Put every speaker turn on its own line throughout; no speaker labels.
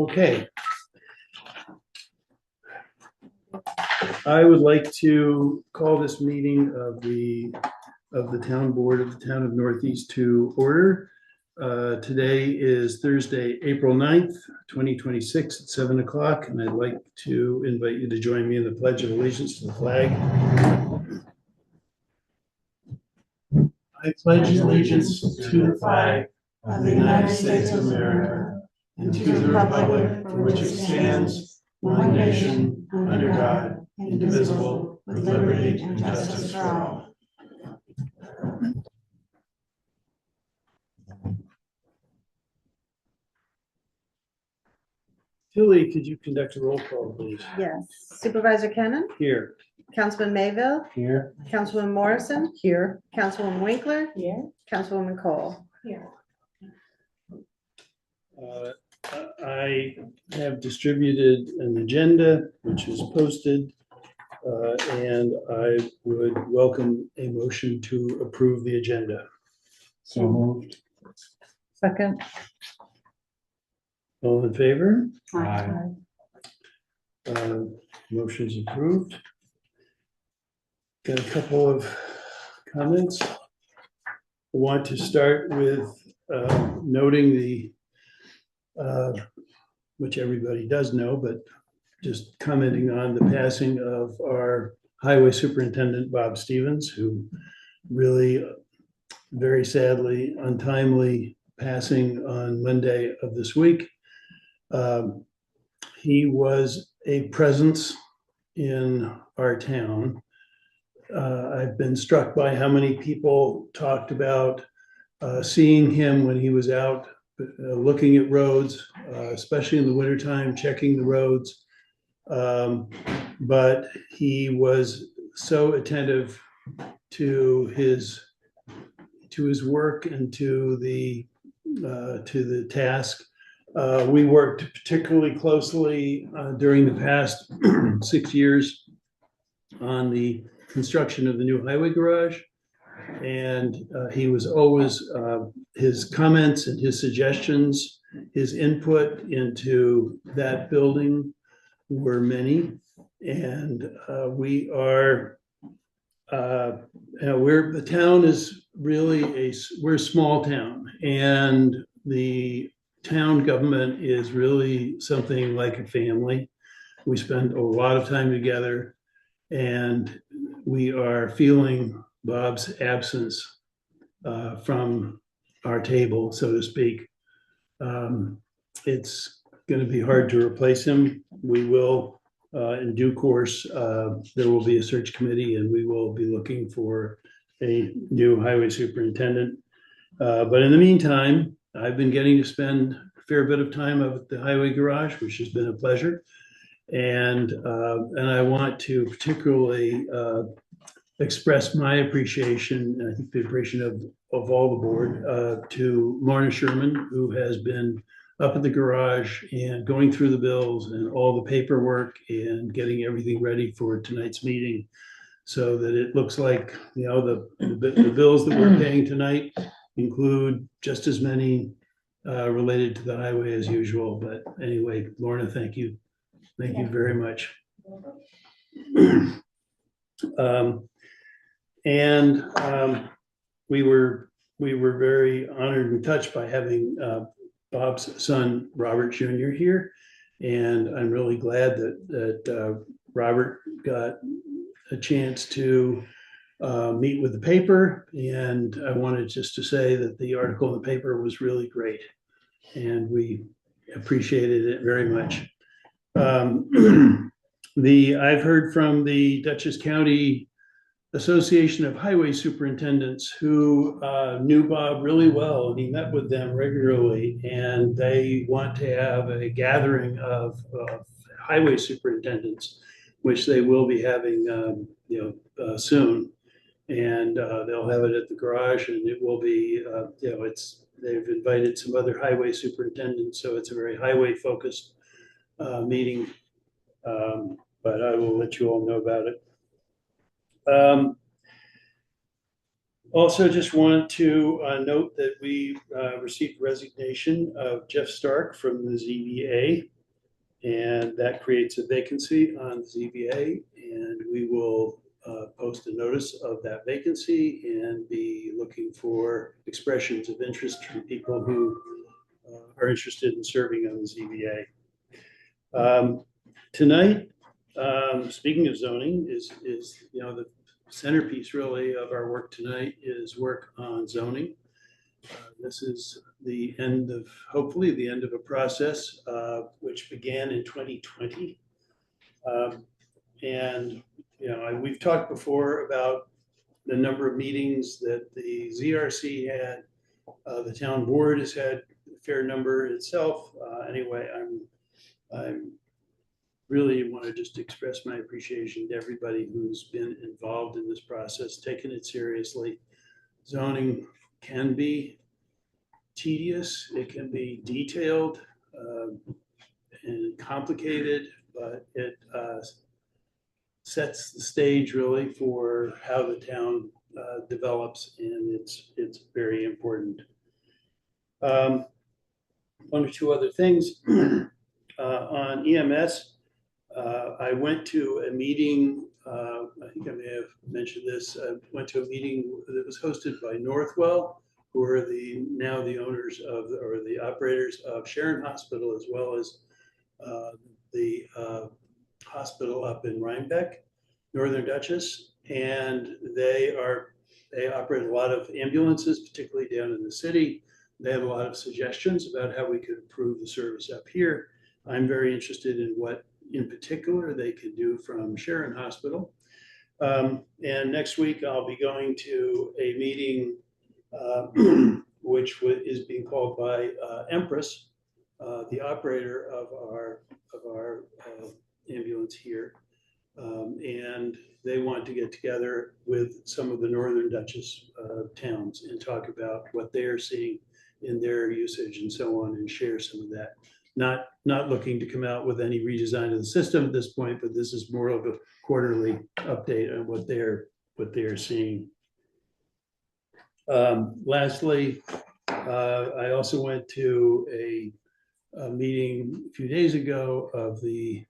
Okay. I would like to call this meeting of the town board of the town of Northeast to order. Today is Thursday, April 9th, 2026 at 7 o'clock, and I'd like to invite you to join me in the Pledge of Allegiance to the flag. I pledge allegiance to the flag of the United States of America and to the republic for which it stands, one nation, under God, indivisible, with liberty and justice for all. Tilly, could you conduct a roll call, please?
Yes. Supervisor Kennan?
Here.
Councilman Mayville?
Here.
Councilwoman Morrison?
Here.
Councilwoman Winkler?
Here.
Councilwoman Cole?
Here.
I have distributed an agenda, which is posted, and I would welcome a motion to approve the agenda.
So moved.
Second.
All in favor?
Aye.
Motion's approved. Got a couple of comments. I want to start with noting the which everybody does know, but just commenting on the passing of our highway superintendent, Bob Stevens, who really very sadly, untimely passing on Monday of this week. He was a presence in our town. I've been struck by how many people talked about seeing him when he was out looking at roads, especially in the wintertime, checking the roads. But he was so attentive to his work and to the task. We worked particularly closely during the past 6 years on the construction of the new highway garage. And he was always, his comments and his suggestions, his input into that building were many. And the town is really we're a small town, and the town government is really something like a family. We spend a lot of time together, and we are feeling Bob's absence from our table, so to speak. It's going to be hard to replace him. We will, in due course, there will be a search committee, and we will be looking for a new highway superintendent. But in the meantime, I've been getting to spend a fair bit of time up at the highway garage, which has been a pleasure. And I want to particularly express my appreciation, and I think the appreciation of all the board, to Lorna Sherman, who has been up at the garage and going through the bills and all the paperwork and getting everything ready for tonight's meeting, so that it looks like, you know, the bills that we're paying tonight include just as many related to the highway as usual. But anyway, Lorna, thank you. Thank you very much. We were very honored and touched by having Bob's son, Robert Jr. here. And I'm really glad that Robert got a chance to meet with the paper. And I wanted just to say that the article in the paper was really great, and we appreciated it very much. I've heard from the Dutchess County Association of Highway Superintendents, who knew Bob really well, and he met with them regularly, and they want to have a gathering of highway superintendents, which they will be having soon. And they'll have it at the garage, and it will be they've invited some other highway superintendents, so it's a very highway focused meeting, but I will let you all know about it. Also, just wanted to note that we received resignation of Jeff Stark from the ZBA, and that creates a vacancy on the ZBA, and we will post a notice of that vacancy and be looking for expressions of interest from people who are interested in serving on the ZBA. Tonight, speaking of zoning, is the centerpiece really of our work tonight is work on zoning. This is the end of, hopefully, the end of a process which began in 2020. And we've talked before about the number of meetings that the ZRC had. The town board has had a fair number itself. Anyway, I'm really want to just express my appreciation to everybody who's been involved in this process, taking it seriously. Zoning can be tedious, it can be detailed and complicated, but it sets the stage really for how the town develops, and it's very important. One or two other things on EMS. I went to a meeting, I think I may have mentioned this, I went to a meeting that was hosted by Northwell, who are now the owners of, or the operators of Sharon Hospital, as well as the hospital up in Rhinebeck, Northern Dutchess. And they operate a lot of ambulances, particularly down in the city. They have a lot of suggestions about how we could improve the service up here. I'm very interested in what in particular they can do from Sharon Hospital. And next week I'll be going to a meeting which is being called by Empress, the operator of our ambulance here. And they want to get together with some of the Northern Dutchess towns and talk about what they're seeing in their usage and so on, and share some of that. Not looking to come out with any redesign of the system at this point, but this is more of a quarterly update on what they're seeing. Lastly, I also went to a meeting a few days ago of the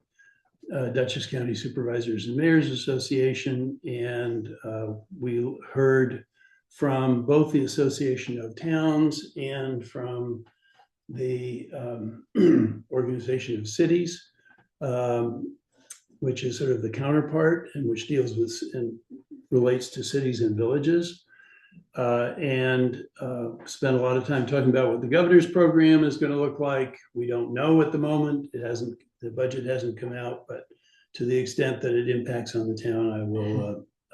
Dutchess County Supervisors and Mayors Association, and we heard from both the Association of Towns and from the Organization of Cities, which is sort of the counterpart and which deals with and relates to cities and villages. And spent a lot of time talking about what the governor's program is going to look like. We don't know at the moment. The budget hasn't come out, but to the extent that it impacts on the town, I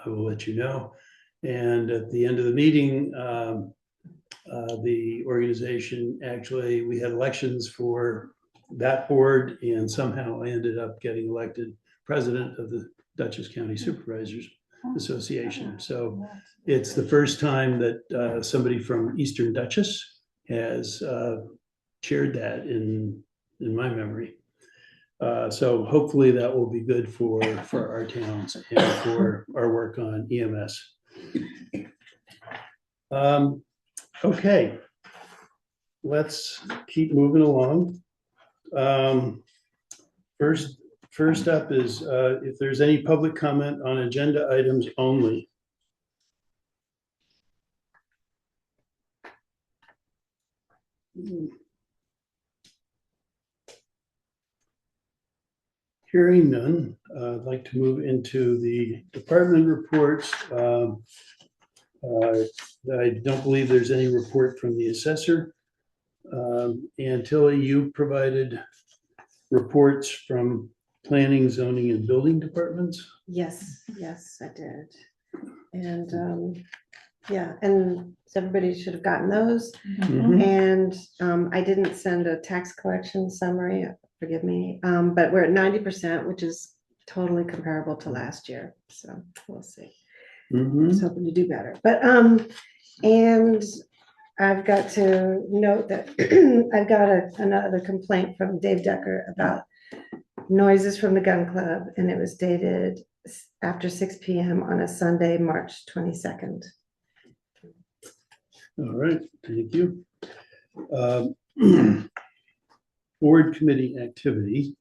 will let you know. And at the end of the meeting, the organization, actually, we had elections for that board, and somehow I ended up getting elected president of the Dutchess County Supervisors Association. So it's the first time that somebody from Eastern Dutchess has chaired that in my memory. So hopefully that will be good for our towns and for our work on EMS. Okay, let's keep moving along. First up is if there's any public comment on agenda items only. Hearing none, I'd like to move into the department reports. I don't believe there's any report from the assessor. And Tilly, you provided reports from planning, zoning, and building departments.
Yes, I did. And yeah, and everybody should have gotten those.
Mhm.
And I didn't send a tax collection summary, forgive me, but we're at 90%, which is totally comparable to last year. So we'll see. I
Mhm.
was hoping to do better, but and I've got to note that I've got another complaint from Dave Decker about noises from the gun club, and it was dated after 6 p.m. on a Sunday, March 22nd.
All right, thank you. Board committee activity.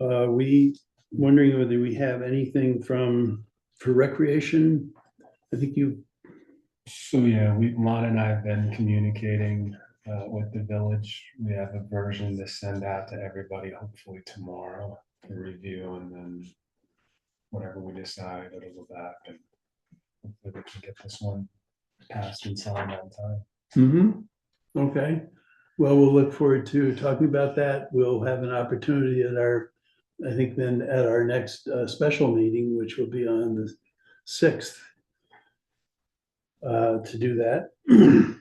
We wondering whether we have anything for recreation. I think you,
So yeah, Lon and I have been communicating with the village. We have a version to send out to everybody, hopefully tomorrow to review, and then whatever we decide, it'll go back and hopefully we can get this one passed and signed on time.
okay. Well, we'll look forward to talking about that. We'll have an opportunity I think then at our next special meeting, which will be on the 6th, to do that.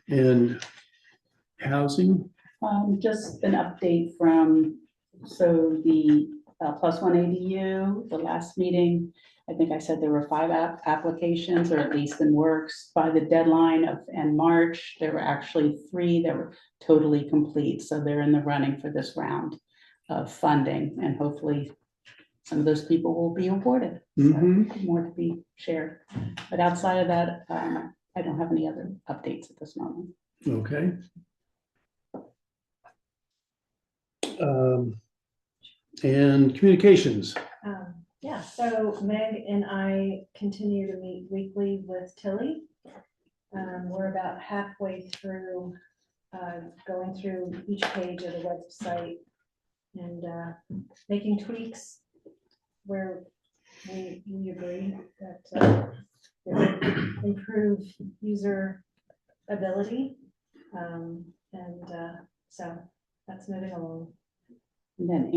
And housing,
Just an update from, so the plus one ADU, the last meeting, I think I said there were 5 applications, or at least in works. By the deadline of end March, there were actually 3 that were totally complete, so they're in the running for this round of funding, and hopefully some of those people will be awarded. So more to be shared. But outside of that, I don't have any other updates at this moment.
okay. And communications.
Yeah, so Meg and I continue to meet weekly with Tilly. We're about halfway through, going through each page of the website and making tweaks where we agree that it would improve user ability. So that's moving along.
And then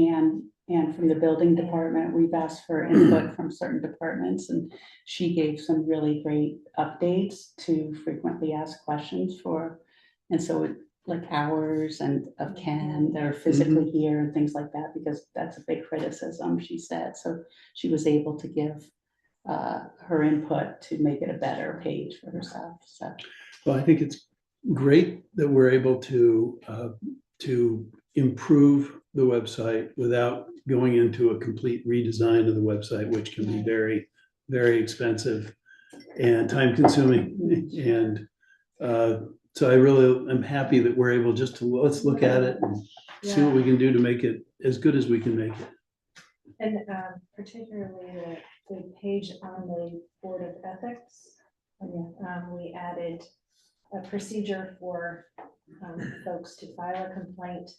Anne from the building department, we've asked for input from certain departments, and she gave some really great updates to frequently asked questions for. And so like hours and of Ken that are physically here and things like that, because that's a big criticism, she said. So she was able to give her input to make it a better page for herself. So,
Well, I think it's great that we're able to improve the website without going into a complete redesign of the website, which can be very, very expensive and time consuming. And so I really am happy that we're able just to, let's look at it and see what we can do to make it as good as we can make it.
And particularly the page on the Board of Ethics, we added a procedure for folks to file a complaint.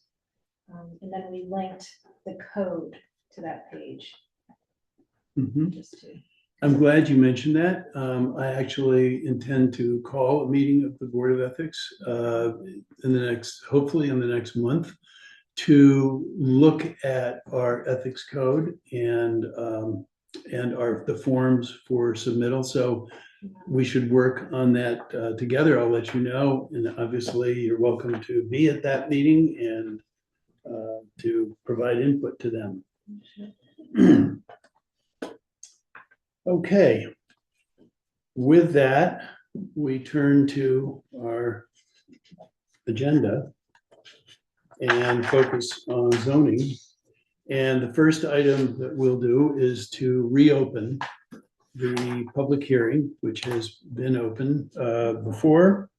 And then we linked the code to that page. Just to,
I'm glad you mentioned that. I actually intend to call a meeting of the Board of Ethics hopefully in the next month, to look at our ethics code and the forms for submittal. So we should work on that together. I'll let you know. And obviously you're welcome to be at that meeting and to provide input to them. Okay. With that, we turn to our agenda and focus on zoning. And the first item that we'll do is to reopen the public hearing, which has been open before,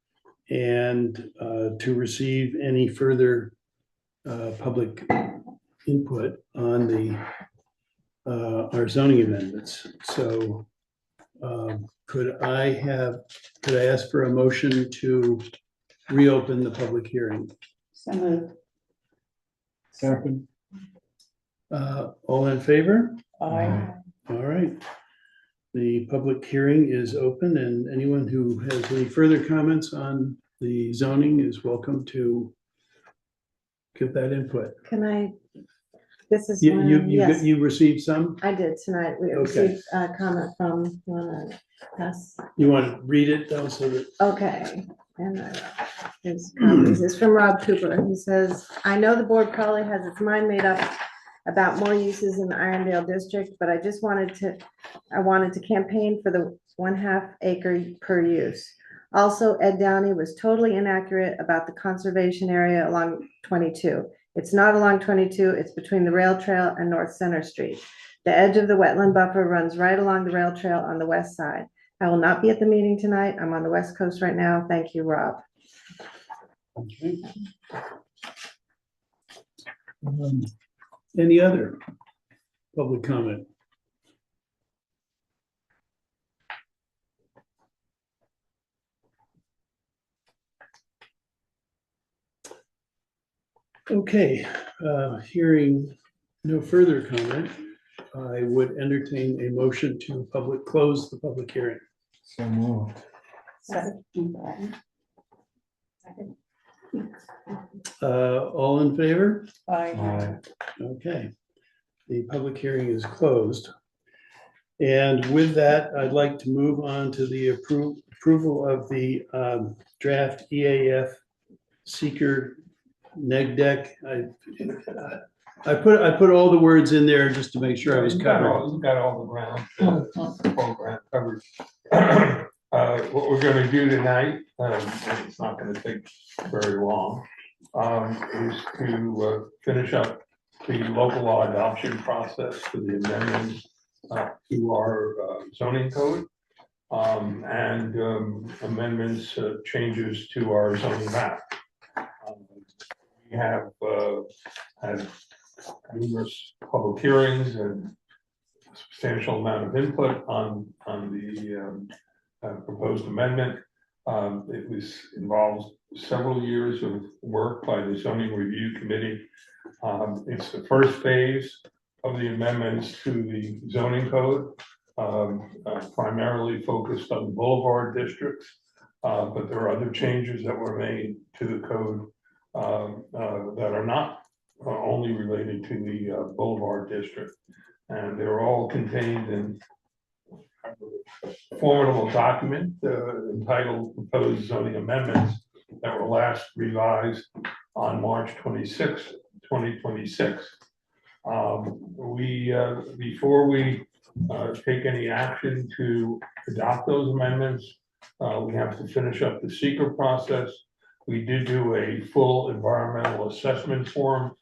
and to receive any further public input on our zoning amendments. So could I ask for a motion to reopen the public hearing?
so moved.
Second.
All in favor?
Aye.
All right. The public hearing is open, and anyone who has any further comments on the zoning is welcome to give that input.
Can I, this is
You,
one, yes,
you received some?
I did tonight. We
Okay.
received a comment from one of us.
You want to read it though, so that,
Okay, and his copies is from Rob Cooper. He says, I know the board probably has its mind made up about more uses in the Irondale district, but I wanted to campaign for the 1/2 acre per use. Also, Ed Downey was totally inaccurate about the conservation area along 22. It's not along 22, it's between the rail trail and North Center Street. The edge of the wetland buffer runs right along the rail trail on the west side. I will not be at the meeting tonight. I'm on the West Coast right now. Thank you, Rob.
Okay. Any other public comment? Okay, hearing no further comment, I would entertain a motion to close the public hearing.
So moved.
Second.
Second.
All in favor?
Aye.
Okay, the public hearing is closed. And with that, I'd like to move on to the approval of the draft EAF seeker neg deck. I put all the words in there just to make sure I was
You've got
covered.
all- you've got all the ground, full ground covered. What we're gonna do tonight, and it's not gonna take very long, is to finish up the local law adoption process for the amendments to our zoning code, and amendments, changes to our zoning map. We have had numerous public hearings and a substantial amount of input on the proposed amendment. It involves several years of work by the zoning review committee. It's the first phase of the amendments to the zoning code, primarily focused on boulevard districts, but there are other changes that were made to the code that are not only related to the boulevard district, and they're all contained in a formidable document entitled Proposed Zoning Amendments that were last revised on March 26, 2026. Before we take any action to adopt those amendments, we have to finish up the seeker process. We did do a full environmental assessment form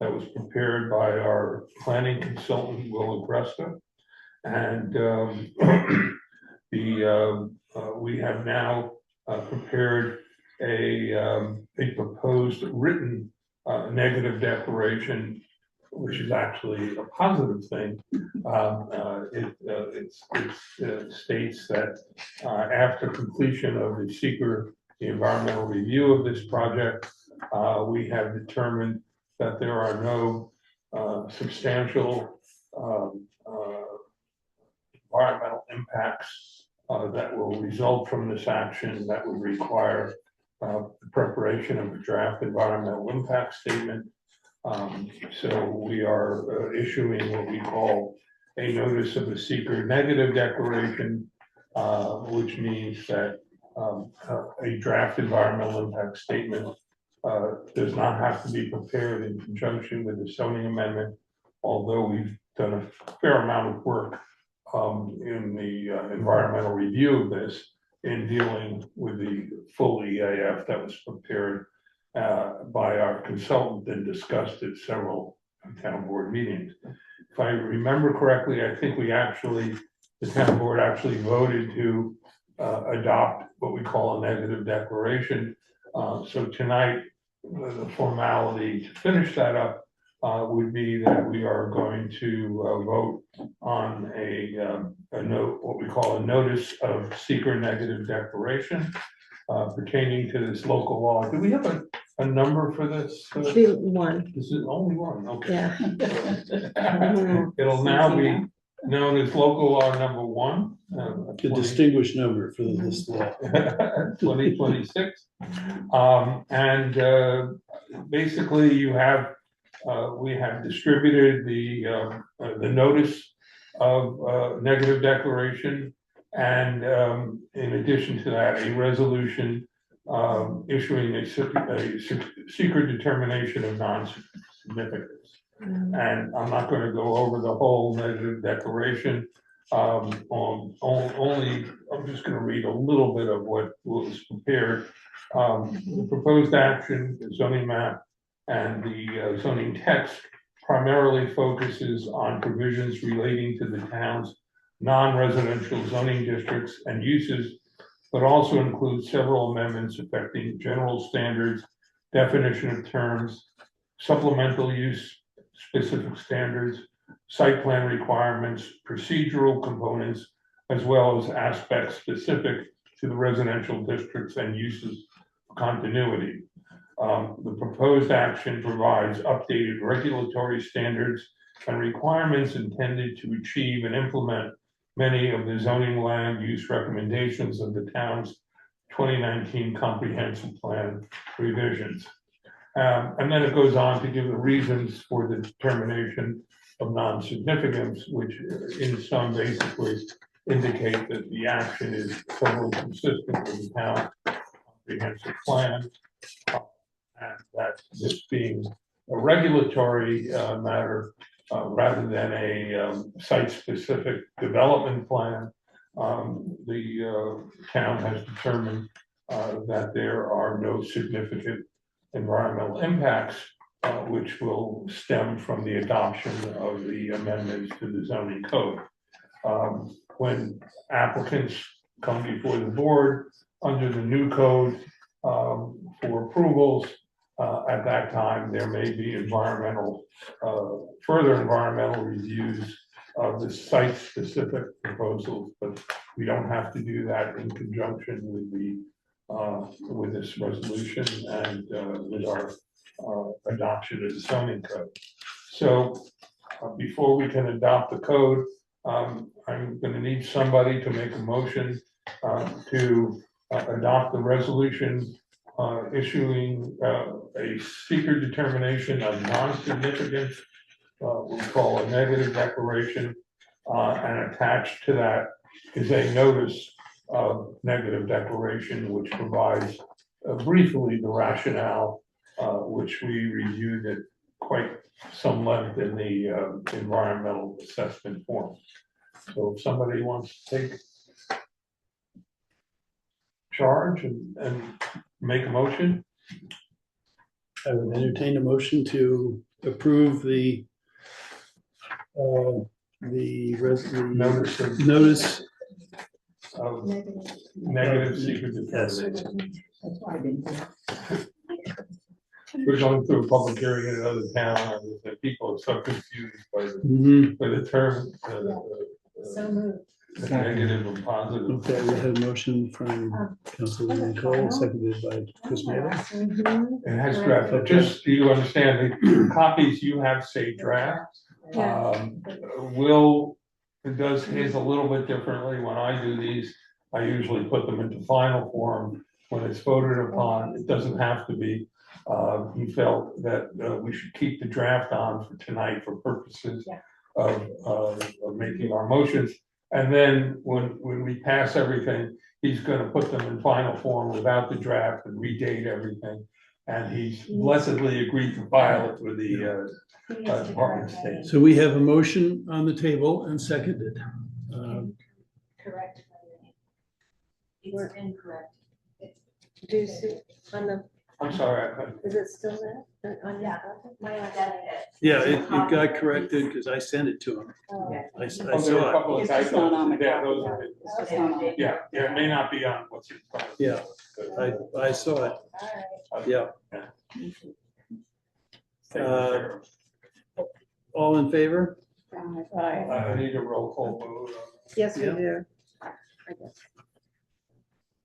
that was prepared by our planning consultant, Will Agresta. And we have now prepared a proposed written negative declaration, which is actually a positive thing. It states that after completion of the environmental review of this project, we have determined that there are no substantial environmental impacts that will result from this action that would require the preparation of a draft environmental impact statement. So we are issuing what we call a notice of a seeker negative declaration, which means that a draft environmental impact statement does not have to be prepared in conjunction with the zoning amendment, although we've done a fair amount of work in the environmental review of this in dealing with the full EAF that was prepared by our consultant and discussed at several town board meetings. If I remember correctly, I think the town board actually voted to adopt what we call a negative declaration. So tonight, the formality to finish that up would be that we are going to vote on a note, what we call a notice of seeker negative declaration pertaining to this local law. Do we have a number for this?
Should be one,
This is only one, okay.
yeah.
It'll now be known as local law number 1.
The distinguished number for this law.
2026. And basically we have distributed the notice of negative declaration, and in addition to that, a resolution issuing a secret determination of non-significance. And I'm not going to go over the whole negative declaration. Only I'm just going to read a little bit of what was prepared. The proposed action, the zoning map, and the zoning text primarily focuses on provisions relating to the town's non-residential zoning districts and uses, but also includes several amendments affecting general standards, definition of terms, supplemental use specific standards, site plan requirements, procedural components, as well as aspects specific to the residential districts and uses continuity. The proposed action provides updated regulatory standards and requirements intended to achieve and implement many of the zoning land use recommendations of the town's 2019 comprehensive plan revisions. And then it goes on to give the reasons for the determination of non-significance, which in sum basically indicate that the action is totally consistent with the town's comprehensive plan. And that this being a regulatory matter rather than a site-specific development plan, the town has determined that there are no significant environmental impacts which will stem from the adoption of the amendments to the zoning code. When applicants come before the board under the new code for approvals, at that time, there may be further environmental reviews of the site-specific proposals, but we don't have to do that in conjunction with this resolution and with our adoption of the zoning code. So before we can adopt the code, I'm going to need somebody to make a motion to adopt the resolution issuing a seeker determination of non-significance, we'll call a negative declaration, and attached to that is a notice of negative declaration, which provides briefly the rationale, which we reviewed at quite some length in the environmental assessment form. So if somebody wants to take charge and make a motion.
I would entertain a motion to approve the notice
Of negative secret
Yes.
determination.
That's why I didn't do it.
We're going through a public hearing in another town, and the people are so confused by
Mhm.
the term,
So moved.
negative and positive.
Okay, we have a motion from Councilwoman Cole, seconded by Chris Mayer.
Mhm.
It has draft, just so you understand, the copies you have say draft.
Yeah.
Will, it does his a little bit differently. When I do these, I usually put them into final form. When it's voted upon, it doesn't have to be. He felt that we should keep the draft on for tonight for purposes
Yeah.
of making our motions. And then when we pass everything, he's gonna put them in final form without the draft and redate everything. And he's blessedly agreed to file it with the
He needs to
Department of
correct that.
State.
So we have a motion on the table and seconded.
Correct.
It's
incorrect.
Do you see on the,
I'm sorry,
is it still there? On your-
Yeah, it got corrected because I sent it to him.
Oh.
I
oh, there were a
saw it.
couple of
It's just not on the
typos. Yeah,
copy.
those are-
It's just not on.
yeah, it may not be on what's in front. of you.
Yeah, I saw it. Yeah.
Yeah.
All in favor?
I need a roll call vote.
Yes, we
Yeah.
do. I guess.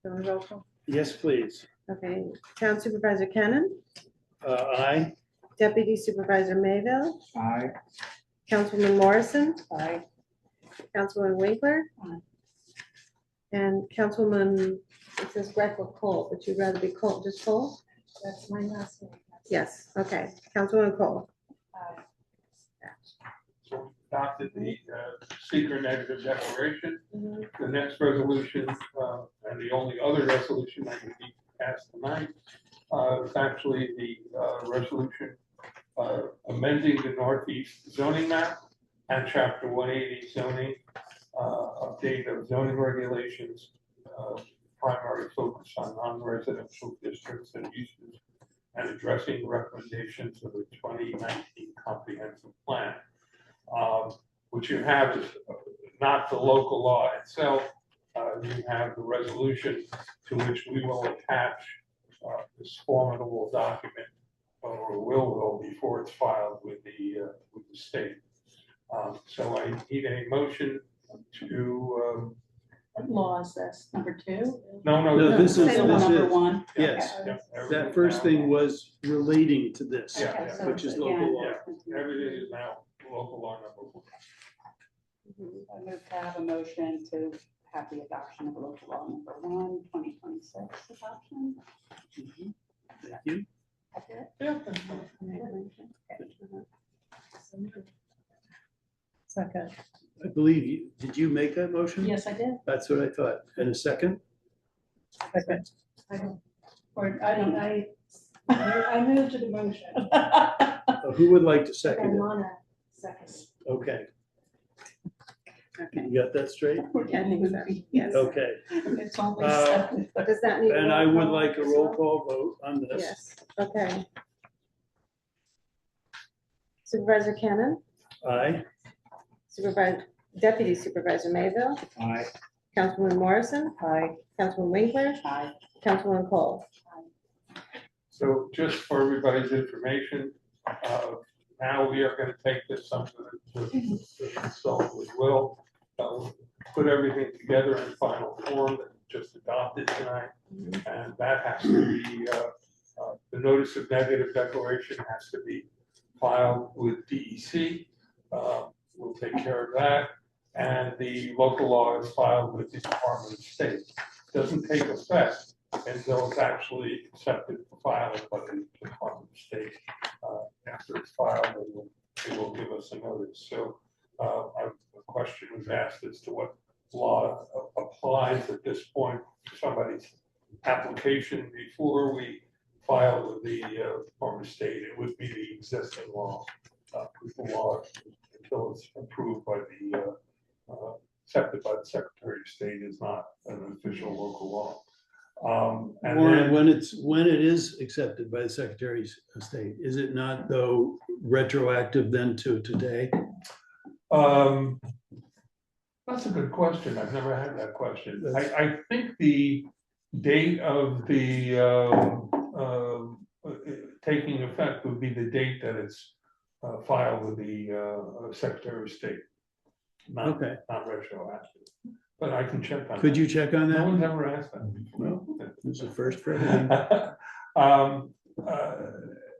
Do we roll call?
Yes, please.
Okay, Town Supervisor Cannon,
Aye.
Deputy Supervisor Mayville,
Aye.
Councilman Morrison,
Aye.
Councilman Winkler.
Aye.
And Councilwoman, it says Greco Cole, but you'd rather be Cole, just Cole?
That's my last name.
Yes, okay, Councilwoman Cole.
So adopted the seeker negative declaration.
Mm-hmm.
The next resolution, and the only other resolution I can need to pass tonight, is actually the resolution amending the Northeast zoning map and chapter 180 zoning, update of zoning regulations, primary focus on non-residential districts and uses, and addressing recommendations of the 2019 comprehensive plan. What you have is not the local law itself. You have the resolution to which we will attach this formidable document, or will before it's filed with the state. So I need a motion to,
What law is this, number 2?
No, this is-
Still
this
number
is-
1?
yes.
Okay.
That first thing was relating to this,
Yeah,
Okay,
yeah.
so
which
it's
is local
again-
law.
Everything is now local law number 1.
I move to have a motion to have the adoption of local law number 1, 2026 adoption.
Thank you.
That's it?
Yeah.
Second.
I believe you, did you make that motion?
Yes, I did.
That's what I thought. And a second?
Second.
Or I don't know.
I moved to the motion.
Who would like to
I
second it?
want a second.
Okay,
Okay,
you got that straight?
I think so, yes.
Okay,
It's only
Uh,
7.
Does that need?
and I
roll
would
call
like a
as
roll
well?
call vote on this.
Yes, okay. Supervisor Cannon,
Aye.
Deputy Supervisor Mayville,
Aye.
Councilwoman Morrison,
Aye.
Councilman Winkler,
Aye.
Councilwoman Cole.
So just for everybody's information, now we are gonna take this up to consult with Will. Put everything together in final form that we just adopted tonight. And that has to be, the notice of negative declaration has to be filed with DEC. We'll take care of that. And the local law is filed with the Department of State. Doesn't take effect until it's actually accepted for filing by the Department of State. After it's filed, they will give us a notice. So a question was asked as to what law applies at this point to somebody's application before we file with the Department of State. It would be the existing law. The law, until it's approved by the, accepted by the Secretary of State, is not an official local law. And
Warren,
then,
when it is accepted by the Secretary of State, is it not though retroactive then to today?
that's a good question. I've never had that question. I think the date of the taking effect would be the date that it's filed with the Secretary of State. Not,
Okay.
not retroactive, but I can check on that.
Could you check on
No one's
that?
ever asked that before.
No, it's a first for everything.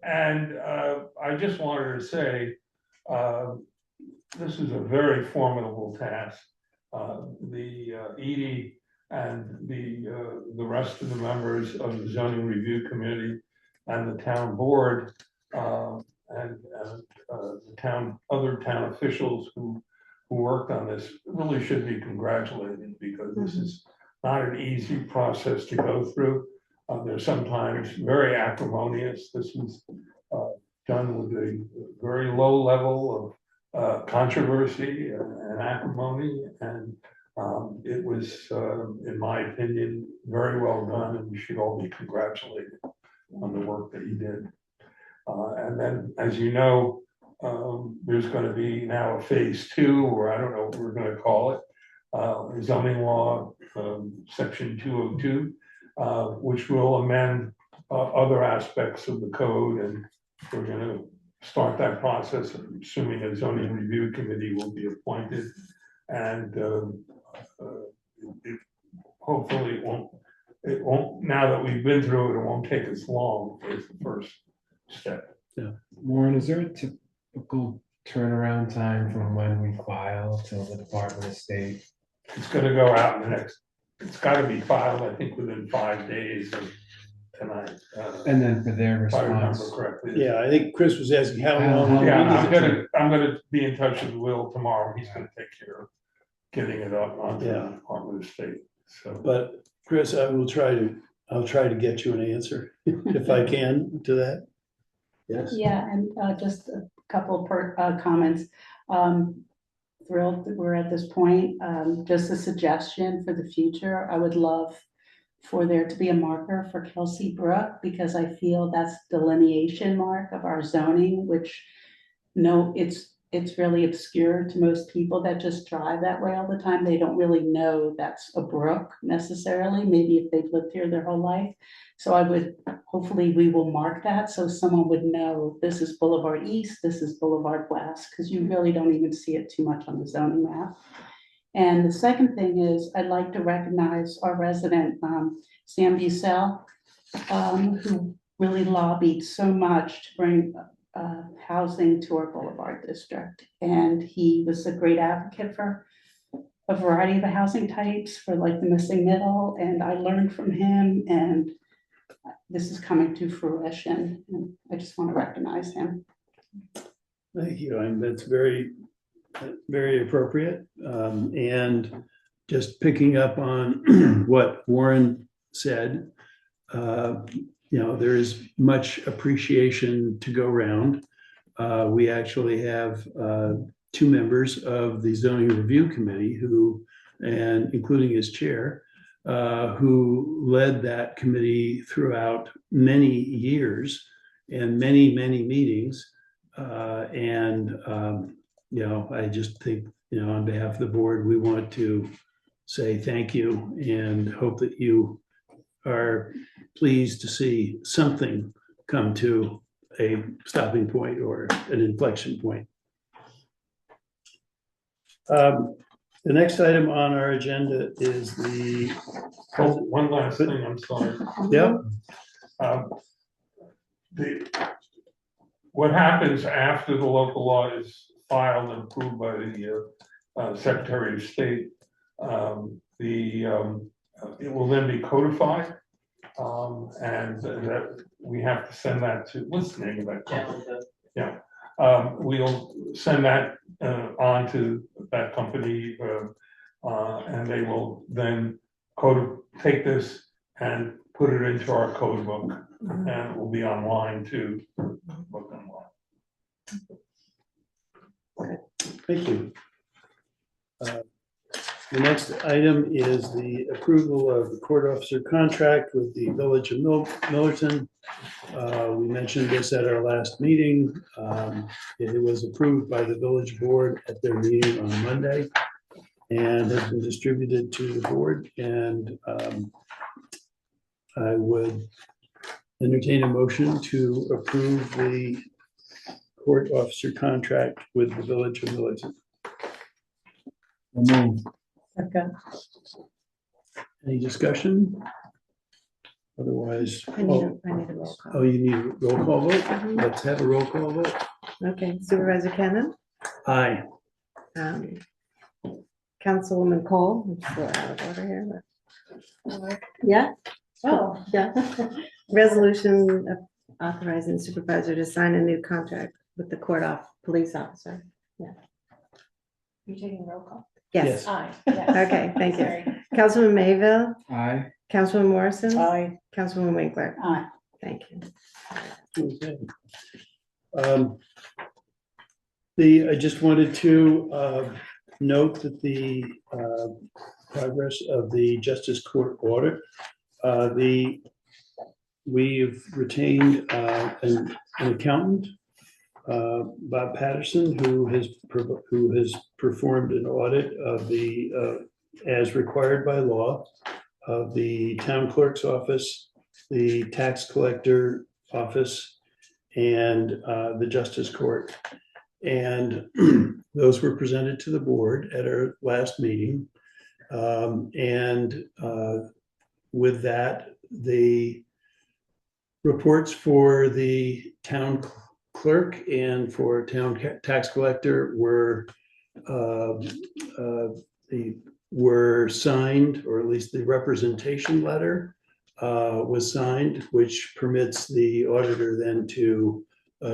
I just wanted to say, this is a very formidable task. The Edie and the rest of the members of the zoning review committee and the town board, and the other town officials who worked on this really should be congratulated, because this is not an easy process to go through. They're sometimes very acrimonious. This was done with a very low level of controversy and acrimony, and it was, in my opinion, very well done, and we should all be congratulated on the work that you did. And then, as you know, there's going to be now a phase 2, or I don't know what we're going to call it, zoning law, section 202, which will amend other aspects of the code, and we're going to start that process, assuming a zoning review committee will be appointed, and hopefully it won't, now that we've been through it, it won't take us long. It's the first step.
Warren, is there a typical turnaround time from when we file till the Department of State?
It's gonna go out in the next, it's gotta be filed, I think, within 5 days of tonight.
And then for their
If I remember
response?
correctly.
Yeah, I think Chris was asking how
How
long.
Yeah,
long
I'm gonna be in touch with Will tomorrow. He's gonna take care of getting it up onto the
Yeah.
Department of State, so.
But Chris, I'll try to get you an answer if I can to that. Yes.
Yeah, and just a couple comments. Thrilled that we're at this point. Just a suggestion for the future. I would love for there to be a marker for Kelsey Brook, because I feel that's delineation mark of our zoning, which it's it's really obscure to most people that just drive that way all the time. They don't really know that's a brook necessarily, maybe if they've lived here their whole life. So hopefully we will mark that so someone would know this is Boulevard East, this is Boulevard West, because you really don't even see it too much on the zoning map. And the second thing is, I'd like to recognize our resident, Sam Bucell, who really lobbied so much to bring housing to our Boulevard district. And he was a great advocate for a variety of the housing types, for like the missing middle, and I learned from him, and this is coming to fruition, and I just want to recognize him.
Thank you, and that's very, very appropriate. And just picking up on what Warren said, there is much appreciation to go around. We actually have 2 members of the zoning review committee and including his chair, who led that committee throughout many years and many, many meetings. I just think, on behalf of the board, we want to say thank you and hope that you are pleased to see something come to a stopping point or an inflection point. The next item on our agenda is the.
Oh, one last thing, I'm sorry.
Yep.
What happens after the local law is filed and approved by the Secretary of State, it will then be codified, and that we have to send that to, what's the name of that company? Yeah, we'll send that on to that company, and they will then take this and put it into our code book, and it will be online too. Book online.
Thank you. The next item is the approval of the court officer contract with the Village of Millerton. We mentioned this at our last meeting. It was approved by the village board at their meeting on Monday and has been distributed to the board. And I would entertain a motion to approve the court officer contract with the Village of Millerton.
Second.
Any discussion? Otherwise,
I need a roll call.
oh, you need a roll call vote?
Mhm.
Let's have a roll call vote.
Okay, Supervisor Cannon,
Aye.
Councilwoman Cole, I'm still out of order here, but. Yeah,
Oh,
yeah. Resolution authorizing the supervisor to sign a new contract with the police officer.
you're taking roll call?
Yes,
Aye. Yes.
okay, thank you.
Sorry.
Councilman Mayville,
Aye.
Councilman Morrison,
Aye.
Councilwoman Winkler,
Aye.
thank you.
Okay. I just wanted to note that the progress of the Justice Court audit, we've retained an accountant, Bob Patterson, who has performed an audit of the, as required by law, of the town clerk's office, the tax collector office, and the Justice Court. And those were presented to the board at our last meeting. With that, the reports for the town clerk and for town tax collector were signed, or at least the representation letter was signed, which permits the auditor then to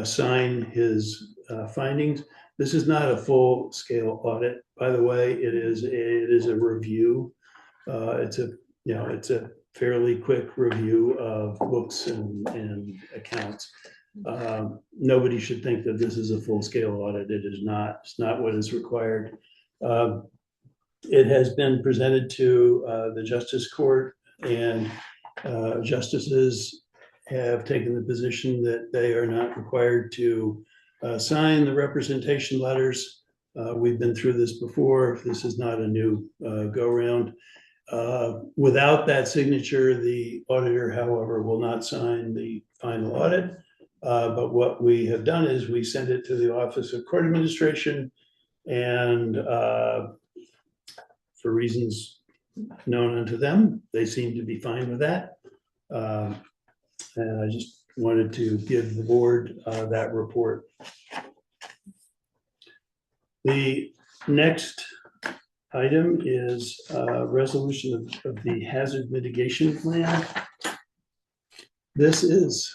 sign his findings. This is not a full-scale audit, by the way. It is a review. It's a fairly quick review of books and accounts. Nobody should think that this is a full-scale audit. It is not. It's not what is required. It has been presented to the Justice Court, and justices have taken the position that they are not required to sign the representation letters. We've been through this before. This is not a new go-round. Without that signature, the auditor, however, will not sign the final audit. But what we have done is we send it to the Office of Court Administration, and for reasons known unto them, they seem to be fine with that. And I just wanted to give the board that report. The next item is resolution of the hazard mitigation plan. This is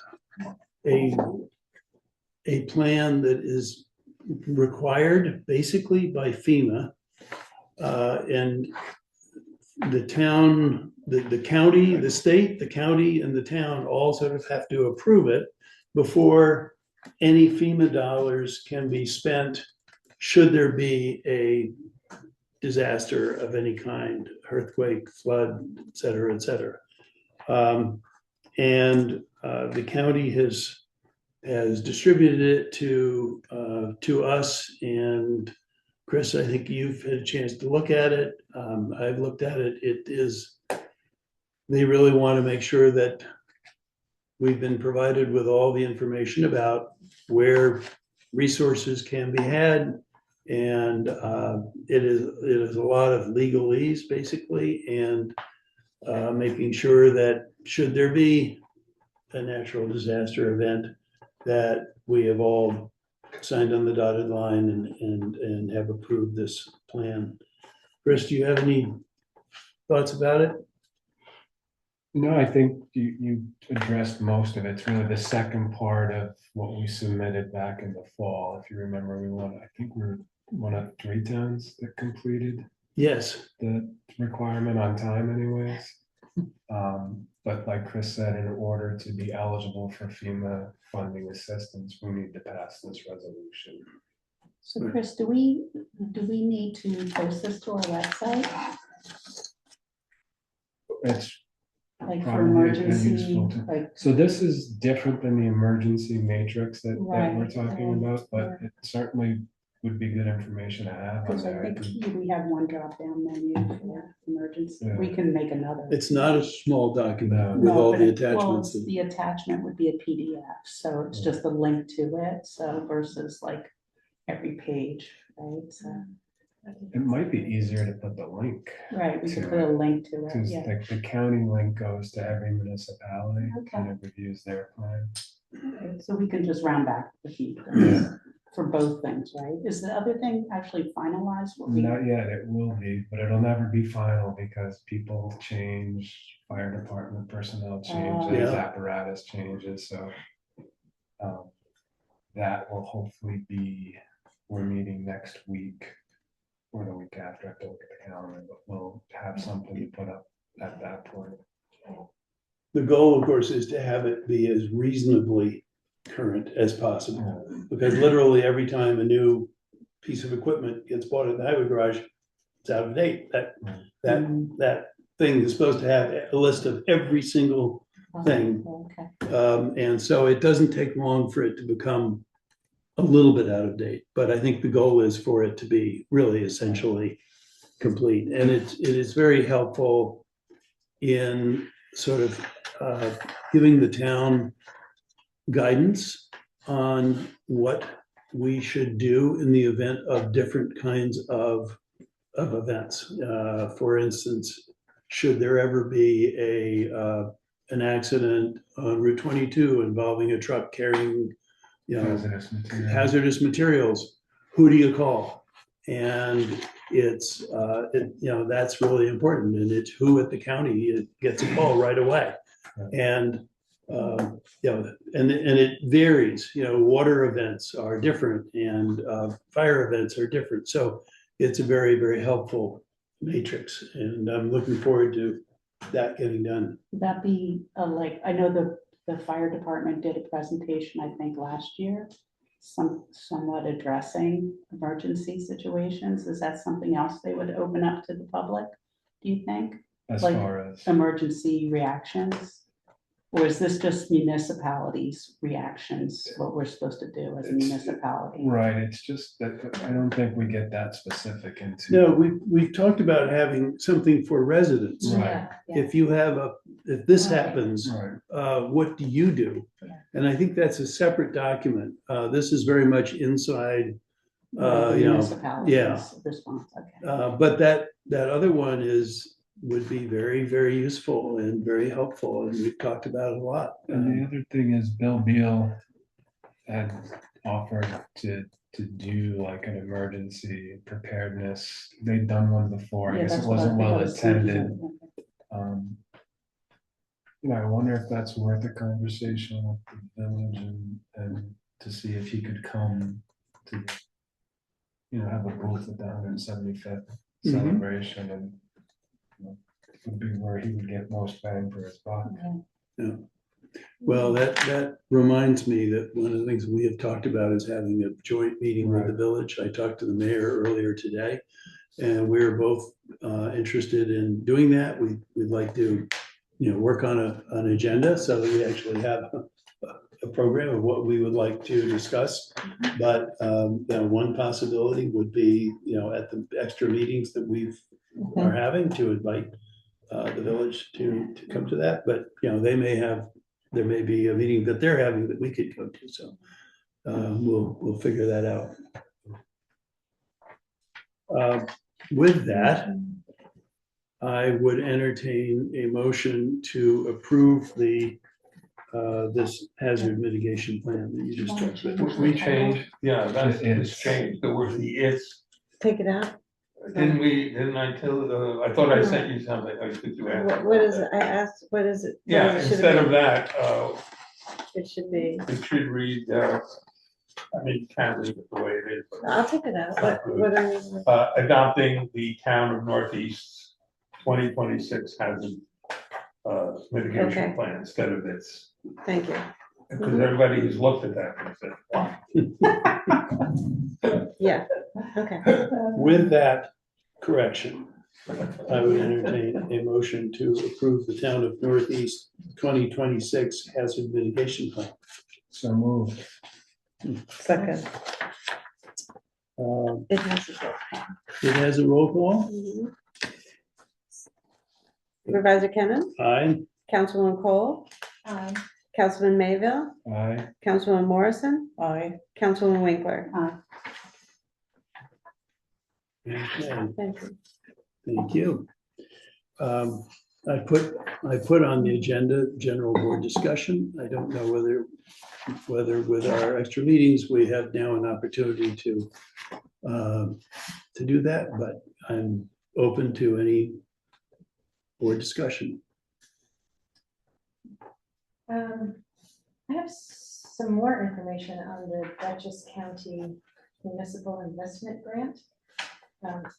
a plan that is required basically by FEMA. And the town, the county, the state, the county, and the town all sort of have to approve it before any FEMA dollars can be spent should there be a disaster of any kind, earthquake, flood, et cetera, et cetera. And the county has distributed it to us, and Chris, I think you've had a chance to look at it. I've looked at it. It is, they really want to make sure that we've been provided with all the information about where resources can be had. And it is a lot of legalese basically, and making sure that should there be a natural disaster event, that we have all signed on the dotted line and have approved this plan. Chris, do you have any thoughts about it?
No, I think you addressed most of it. It's really the second part of what we submitted back in the fall. If you remember, I think we were one of 3 towns that completed
Yes.
the requirement on time anyways. But like Chris said, in order to be eligible for FEMA funding assistance, we need to pass this resolution.
So Chris, do we need to post this to our website?
It's
Like for
probably
emergency,
useful to,
like,
so this is different than the emergency matrix that we're
Right,
talking
right,
about, but it certainly would be good information to have on
because I
there.
think we have one drop down menu for emergency.
Yeah.
We can make another.
It's not a small document
No.
with
No,
all
but
the
it- well,
attachments.
The attachment would be a PDF, so it's just a link to it, so versus like every page, right? So,
It might be easier to put the link,
right, we could
To
put a link to it,
because
yeah.
the county link goes to every municipality
Okay.
and it reviews their plan.
Okay, so we can just round back the feet for both things, right? Is the other thing actually finalized? What we-
Not yet, it will be, but it'll never be final because people change, fire department personnel changes,
Yeah.
apparatus changes, so. That will hopefully be, we're meeting next week or the week after, I have to look at the calendar, but we'll have something to put up at that point.
The goal, of course, is to have it be as reasonably current as possible. Because literally every time a new piece of equipment gets bought at the highway garage, it's out of date. That thing is supposed to have a list of every single thing.
Okay,
And so it doesn't take long for it to become a little bit out of date. But I think the goal is for it to be really essentially complete. And it is very helpful in sort of giving the town guidance on what we should do in the event of different kinds of events. For instance, should there ever be an accident on Route 22 involving a truck carrying,
Hazardous material.
hazardous materials, who do you call? And it's, that's really important, and it's who at the county it gets a call right away. And, and it varies, water events are different and fire events are different. So it's a very, very helpful matrix, and I'm looking forward to that getting done.
would that be I know the fire department did a presentation, I think, last year, somewhat addressing emergency situations. Is that something else they would open up to the public, do you think?
As
like-
far as,
Emergency reactions? Or is this just municipalities' reactions, what we're supposed to do as a
It's-
municipality?
Right, it's just that I don't think we get that specific into.
No, we've talked about having something for residents.
Right.
Yeah, yeah.
If you have if this
Right.
happens,
Right,
what do you do?
Yeah.
And I think that's a separate document. This is very much inside,
The
you know,
municipalities'
yeah.
response, okay.
But that other one would be very, very useful and very helpful, and we've talked about it a lot.
and the other thing is Bill Beal had offered to do like an emergency preparedness. They'd done one before, I
Yeah,
guess
that's
it
what I
wasn't
think I
well
was thinking.
attended. You know, I wonder if that's worth a conversation with the village and to see if he could come to, you know, have a booth at the 175th
Mhm.
celebration and you know, would be where he would get most bang for his buck.
Yeah.
Well, that reminds me that one of the things we have talked about is having a joint meeting with the
Right.
village. I talked to the mayor earlier today, and we're both interested in doing that. We'd like to, you know, work on an agenda so that we actually have a program of what we would like to discuss. But, you know, one possibility would be, you know, at the extra meetings that are having to invite the village to come to that. But, you know, there may be a meeting that they're having that we could go to, so we'll figure that out. With that, I would entertain a motion to approve this hazard mitigation plan that you just talked about.
We changed, yeah, that's,
It
it's
is.
changed, the word the it's,
Take it out.
didn't I tell, I thought I sent you something, oh, did you ask?
What is it? I asked, what is it? What
Yeah,
is it? Should it
instead of
be-
that,
It should be,
it should read, I mean, can't leave it the way it is. but,
I'll take it out. What are you?
Adopting the town of Northeast 2026 hazard mitigation
Okay.
plan instead of its,
Thank you.
because everybody who's looked at that and said, wow.
Yeah, okay.
With that correction, I would entertain a motion to approve the town of Northeast 2026 hazard mitigation plan.
So moved.
Second.
It has to go.
It has a roll call.
Mhm. Supervisor Kennen,
Aye.
Councilwoman Cole, Councilman Mayville,
Aye.
Councilwoman Morrison,
Aye.
Councilwoman Winkler.
Okay,
Thank you.
thank you. I put on the agenda general board discussion. I don't know whether with our extra meetings, we have now an opportunity to do that, but I'm open to any board discussion.
I have some more information on the Dutchess County Municipal Investment Grant.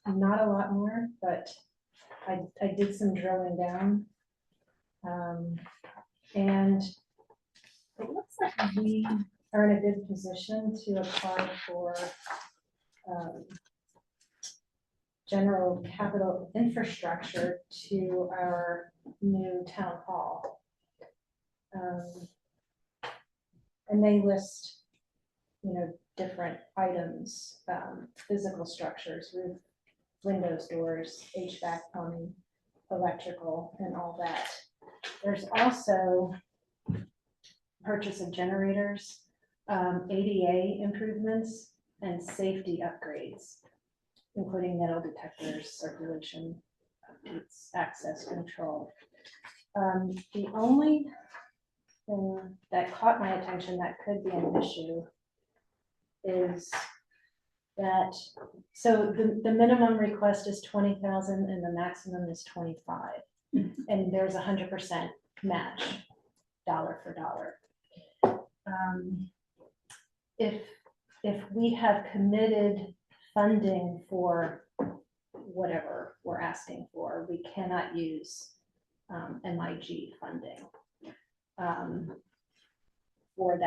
Not a lot more, but I did some drilling down. And it looks like we are in a good position to apply for general capital infrastructure to our new town hall. And they list, you know, different items, physical structures, roof, windows, doors, HVAC, plumbing, electrical, and all that. There's also purchase of generators, ADA improvements, and safety upgrades, including metal detectors, circulation, updates, access control. The only thing that caught my attention that could be an issue is that, so the minimum request is 20,000 and the maximum is 25. And there's 100% match, dollar for dollar. If we have committed funding for whatever we're asking for, we cannot use MIG funding for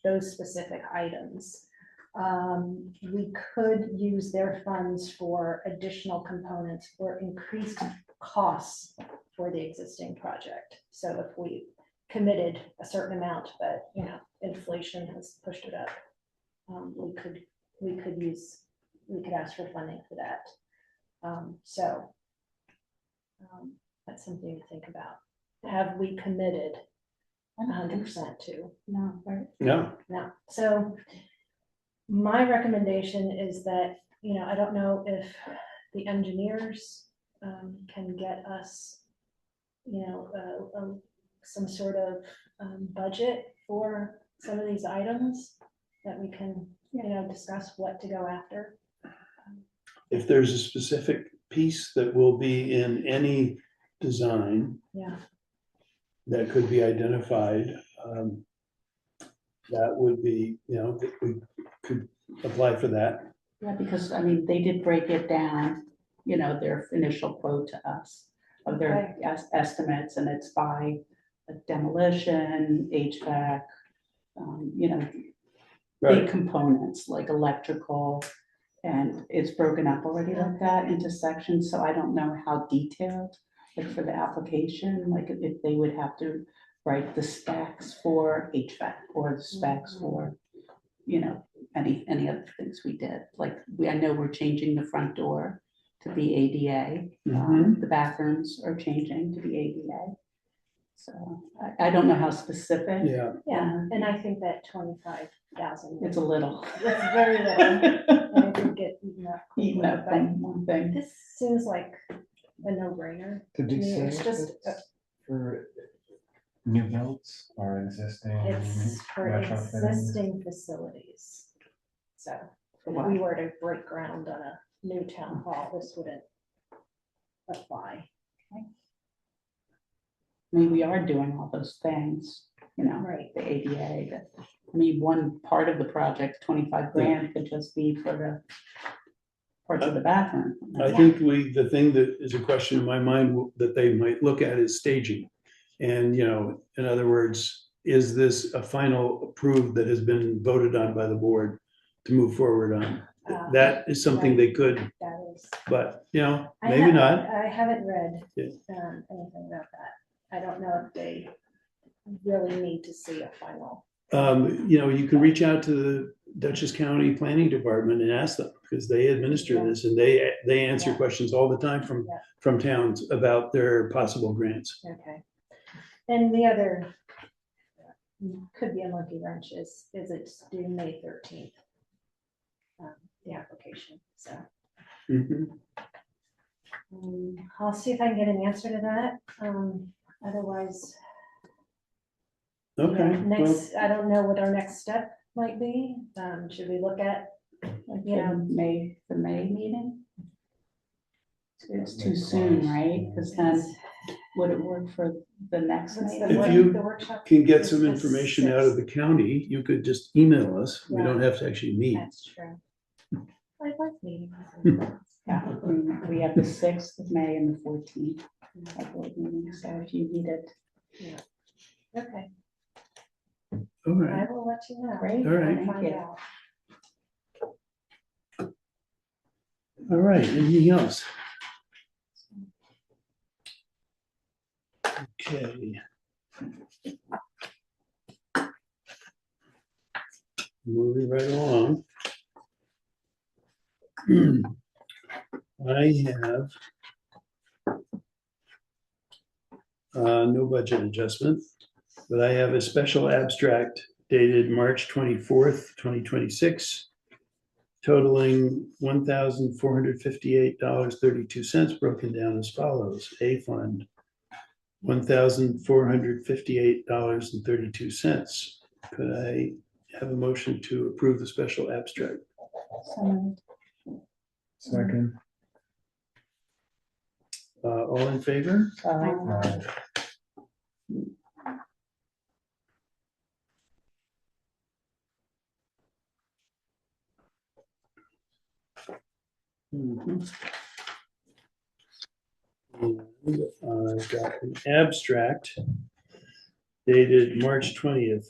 those specific items. We could use their funds for additional components or increased costs for the existing project. So if we committed a certain amount, but, you know, inflation has pushed it up, we could ask for funding for that. That's something to think about. Have we committed 100% to?
No, right?
No,
No. So my recommendation is that, you know, I don't know if the engineers can get us, you know, some sort of budget for some of these items that we can, you know, discuss what to go after.
if there's a specific piece that will be in any design
Yeah.
that could be identified, that would be, you know, that we could apply for that.
Yeah, because, I mean, they did break it down, you know, their initial quote to us of their estimates, and it's by demolition, HVAC, you know, big components like electrical, and it's broken up already like that into sections, so I don't know how detailed, like for the application, like if they would have to write the specs for HVAC or the specs for, you know, any other things we did. Like, I know we're changing the front door to be ADA. The bathrooms are changing to be ADA. So I don't know how specific.
Yeah,
Yeah, and I think that 25,000.
It's a little.
It's very little. And it could get eaten up.
Eaten up
But
on one thing.
this seems like a no-brainer.
Did
To
you
me,
say
it's just,
it's for new builds or existing?
it's for
retrofitting?
existing facilities. So if we were to break ground on a new town hall, this wouldn't apply.
I mean, we are doing all those things, you know,
Right.
the ADA, I mean, one part of the project, 25 grand could just be for the parts of the bathroom.
I think the thing that is a question in my mind that they might look at is staging. And, you know, in other words, is this a final approved that has been voted on by the board to move forward on? That is something they could,
That is.
but, you know,
I
maybe
haven't-
not.
I haven't read
Yeah.
anything about that. I don't know if they really need to see a final.
You know, you can reach out to the Dutchess County Planning Department and ask them, because they administer this and they answer
Yeah.
questions all the time
Yeah.
from towns about their possible grants.
Okay. And the other could be a monkey wrench is it's due May 13th. The application, so
Mhm.
I'll see if I can get an answer to that. Otherwise, you know,
Okay, well,
next, I don't know what our next step might be. Should we look at,
Like
you know,
the May meeting? It's too soon, right? Because then would it work for the next
what's the
meeting?
If you
the workshop?
can get
is
some
the
information out of
6th.
the county, you could just email us. We
Yeah.
don't have to actually meet.
That's true. I like meetings.
Yeah, we have the 6th of May and the 14th. I believe, so if you need it.
Okay,
All right,
I will let you know.
Great,
All right.
I'll find
thank you.
out.
all right. Anything else? Okay. Moving right along. I have no budget adjustment, but I have a special abstract dated March 24th, 2026, totaling $1,458.32, broken down as follows. A fund, $1,458.32. Could I have a motion to approve the special abstract?
So,
Second.
All in favor? Mhm. And I've got an abstract dated March 20th,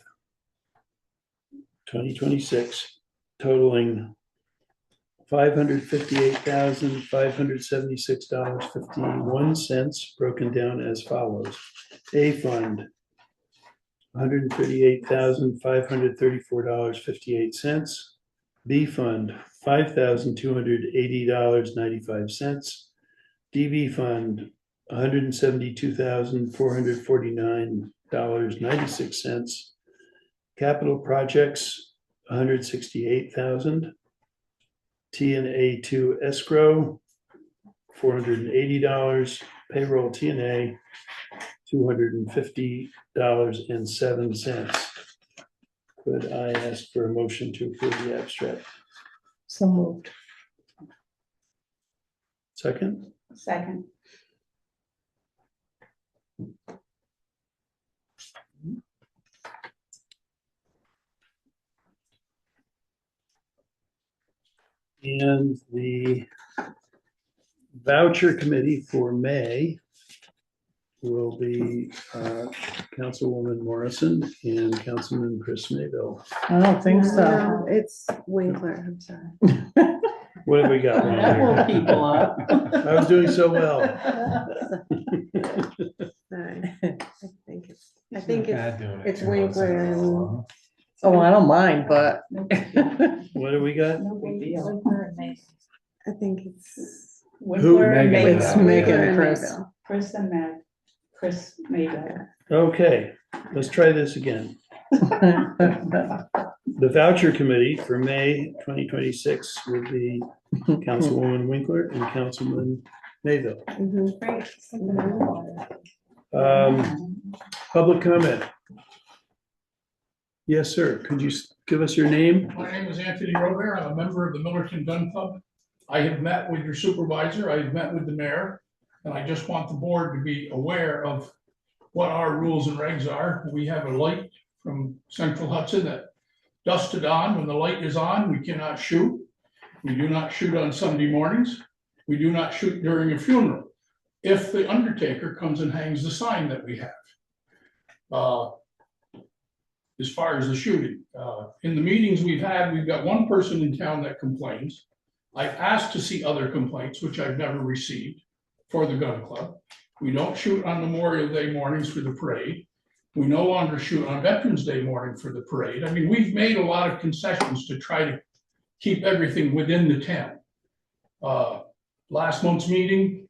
2026, totaling $558,576.51, broken down as follows. A fund, $138,534.58. B fund, $5,280.95. DB fund, $172,449.96. Capital projects, $168,000. TNA two escrow, $480. Payroll TNA, $250.07. Could I ask for a motion to approve the abstract?
So moved.
Second,
Second.
and the voucher committee for May will be Councilwoman Morrison and Councilman Chris Mayville.
I don't think so.
No, it's Winkler, I'm sorry.
What have we got wrong
That will
here?
people up.
I was doing so well.
Sorry. I
It's
think
not bad doing it
it's
2 months in a
Winkler
row,
Oh, I don't mind, but
No big deal.
What do we got?
No big deal.
I think it's
Winkler and
Megan?
it's
Mayville.
Megan
Winkler
and Chris.
Mayville.
Chris and Meg, Chris Mayville.
Okay, let's try this again. The voucher committee for May 2026 will be Councilwoman Winkler and Councilman Mayville.
Mhm.
Public comment. Yes, sir. Could you give us your name?
My name is Anthony Robert. I'm a member of the Millerton Gun Club. I have met with your supervisor, I've met with the mayor, and I just want the board to be aware of what our rules and regs are. We have a light from Central Hudson that dusk to dawn. When the light is on, we cannot shoot. We do not shoot on Sunday mornings. We do not shoot during a funeral. If the undertaker comes and hangs the sign that we have. As far as the shooting, in the meetings we've had, we've got one person in town that complains. I've asked to see other complaints, which I've never received for the gun club. We don't shoot on Memorial Day mornings for the parade. We no longer shoot on Veterans Day morning for the parade. I mean, we've made a lot of concessions to try to keep everything within the town. Last month's meeting,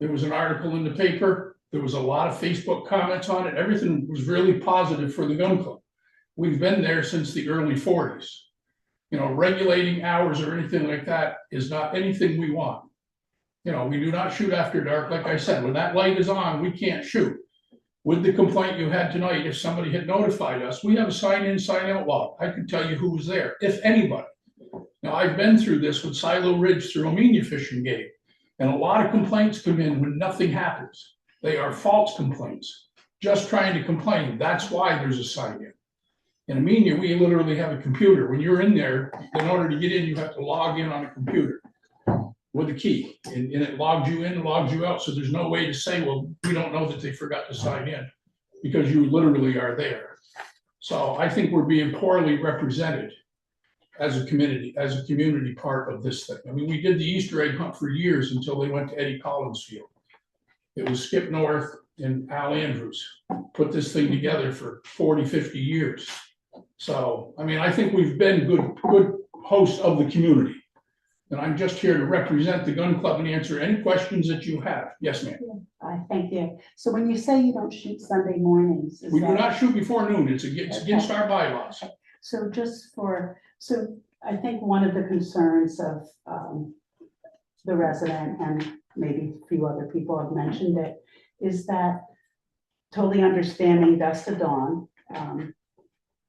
there was an article in the paper. There was a lot of Facebook comments on it. Everything was really positive for the gun club. We've been there since the early 40s. You know, regulating hours or anything like that is not anything we want. You know, we do not shoot after dark. Like I said, when that light is on, we can't shoot. With the complaint you had tonight, if somebody had notified us, we have a sign in, sign out law. I could tell you who was there, if anybody. Now, I've been through this with Silo Ridge through Omenia Fishing Game, and a lot of complaints come in when nothing happens. They are false complaints, just trying to complain. That's why there's a sign in. In Amenia, we literally have a computer. When you're in there, in order to get in, you have to log in on a computer with a key, and it logs you in, logs you out. So there's no way to say, well, we don't know that they forgot to sign in, because you literally are there. So I think we're being poorly represented as a community part of this thing. I mean, we did the Easter egg hunt for years until they went to Eddie Collins Field. It was Skip North and Al Andrews put this thing together for 40, 50 years. So, I mean, I think we've been good hosts of the community. And I'm just here to represent the gun club and answer any questions that you have. Yes, ma'am.
Thank you. So when you say you don't shoot Sunday mornings, is
We do
that-
not shoot before noon. It's against our bylaws.
So so I think one of the concerns of the resident, and maybe a few other people have mentioned it, is that totally understanding dusk to dawn,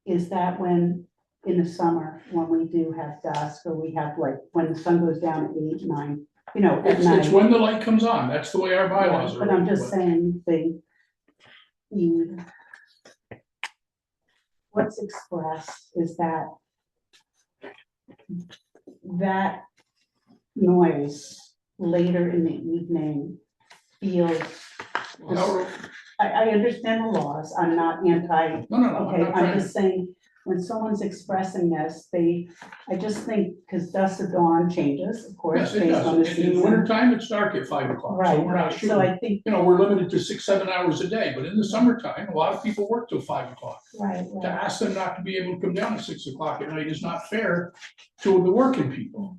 is that when in the summer, when we do have dusk, or we have like, when the sun goes down at 8, 9, you know, at
It's
night.
when the light comes on. That's the way our bylaws are.
But I'm just saying, what's expressed is that noise later in the evening feels,
Well,
I understand the laws, I'm not anti,
No, I'm
okay,
not
I'm
trying to.
just saying, when someone's expressing this, I just think, because dusk to dawn changes, of course,
Yes, it
based on the
does. In the
season.
winter time, it's dark at 5 o'clock, so
Right,
we're not
right, so
shooting.
I think,
You know, we're limited to 6, 7 hours a day, but in the summertime, a lot of people work till 5 o'clock.
right,
To
right,
ask them not to be able to come down at 6 o'clock at night is not fair to the working people.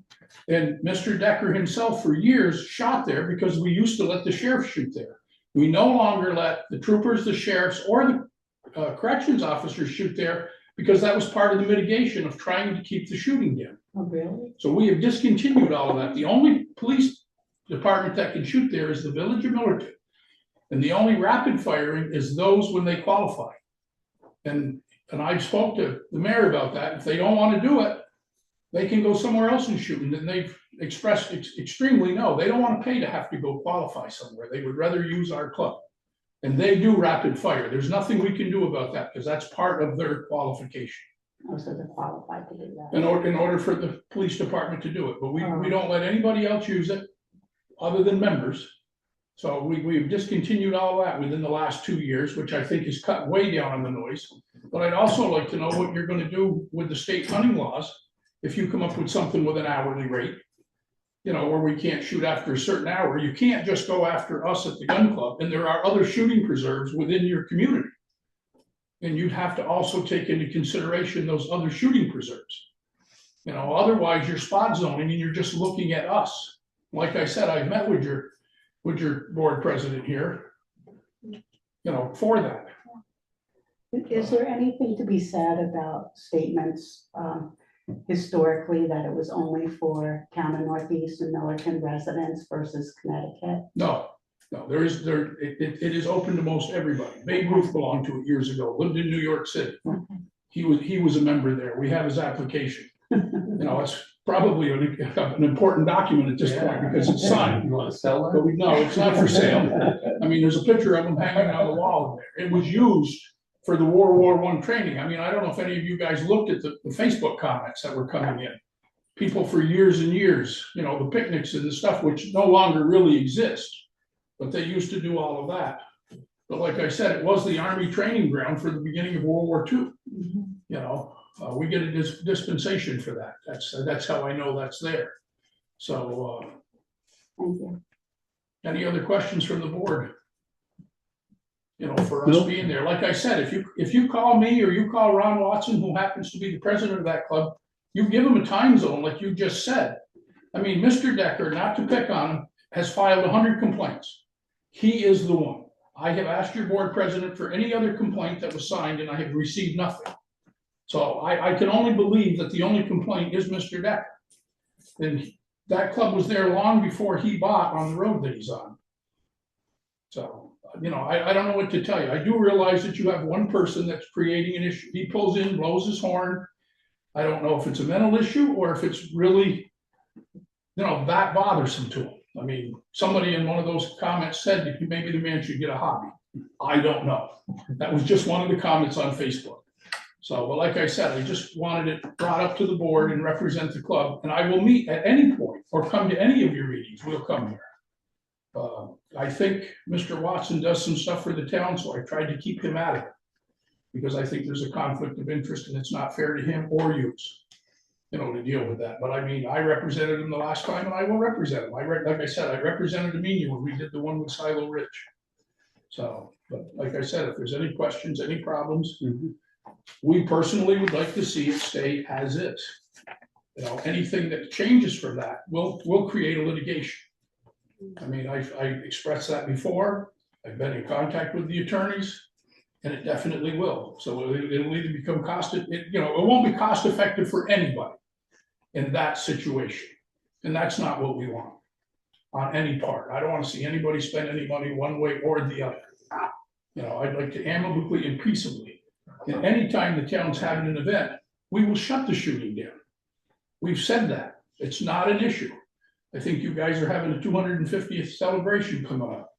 And Mr. Decker himself for years shot there because we used to let the sheriff shoot there. We no longer let the troopers, the sheriffs, or the corrections officers shoot there because that was part of the mitigation of trying to keep the shooting down.
oh, really?
So we have discontinued all of that. The only police department that can shoot there is the village of Millerton. And the only rapid firing is those when they qualify. And I spoke to the mayor about that. If they don't want to do it, they can go somewhere else and shoot. And they've expressed extremely no. They don't want to pay to have to go qualify somewhere. They would rather use our club. And they do rapid fire. There's nothing we can do about that because that's part of their qualification.
Oh, so they're qualified to do that.
In order for the police department to do it, but we don't let anybody else use it other than members. So we've discontinued all that within the last 2 years, which I think has cut way down on the noise. But I'd also like to know what you're gonna do with the state hunting laws. If you come up with something with an hourly rate, you know, where we can't shoot after a certain hour, you can't just go after us at the gun club, and there are other shooting preserves within your community. And you'd have to also take into consideration those other shooting preserves. You know, otherwise you're spot zoning and you're just looking at us. Like I said, I've met with your board president here, you know, for that.
Is there anything to be said about statements historically that it was only for town of Northeast and Millerton residents versus Connecticut?
No, it is open to most everybody. Babe Ruth belonged to it years ago, lived in New York City. He was a member there. We have his application. You know, it's probably an important document at this point because it's signed.
You wanna sell
But
that?
no, it's not for sale. I mean, there's a picture of him hanging on the wall in there. It was used for the World War I training. I mean, I don't know if any of you guys looked at the Facebook comments that were coming in. People for years and years, you know, the picnics and the stuff which no longer really exist. But they used to do all of that. But like I said, it was the Army training ground for the beginning of World War II. You know, we get a dispensation for that. That's how I know that's there. So,
Thank you.
any other questions from the board? You know, for us
No.
being there, like I said, if you call me or you call Ron Watson, who happens to be the president of that club, you give him a time zone like you just said. I mean, Mr. Decker, not to pick on him, has filed 100 complaints. He is the one. I have asked your board president for any other complaint that was signed and I have received nothing. So I can only believe that the only complaint is Mr. Decker. And that club was there long before he bought on the road that he's on. So, you know, I don't know what to tell you. I do realize that you have one person that's creating an issue. He pulls in, blows his horn. I don't know if it's a mental issue or if it's really, you know, that bothersome to him. I mean, somebody in one of those comments said maybe the man should get a hobby. I don't know. That was just one of the comments on Facebook. So, but like I said, I just wanted it brought up to the board and represent the club, and I will meet at any point or come to any of your meetings. We'll come here. I think Mr. Watson does some stuff for the town, so I tried to keep him out of it. Because I think there's a conflict of interest and it's not fair to him or you, you know, to deal with that. But I mean, I represented him the last time and I will represent him. Like I said, I represented Amenia when we did the one with Silo Ridge. So, but like I said, if there's any questions, any problems, we personally would like to see it stay as is. You know, anything that changes from that will create a litigation. I mean, I expressed that before. I've been in contact with the attorneys. And it definitely will. So it'll either become it won't be cost effective for anybody in that situation. And that's not what we want on any part. I don't want to see anybody spend any money one way or the other. You know, I'd like to amicably and peaceably. And anytime the town's having an event, we will shut the shooting down. We've said that. It's not an issue. I think you guys are having a 250th celebration coming up.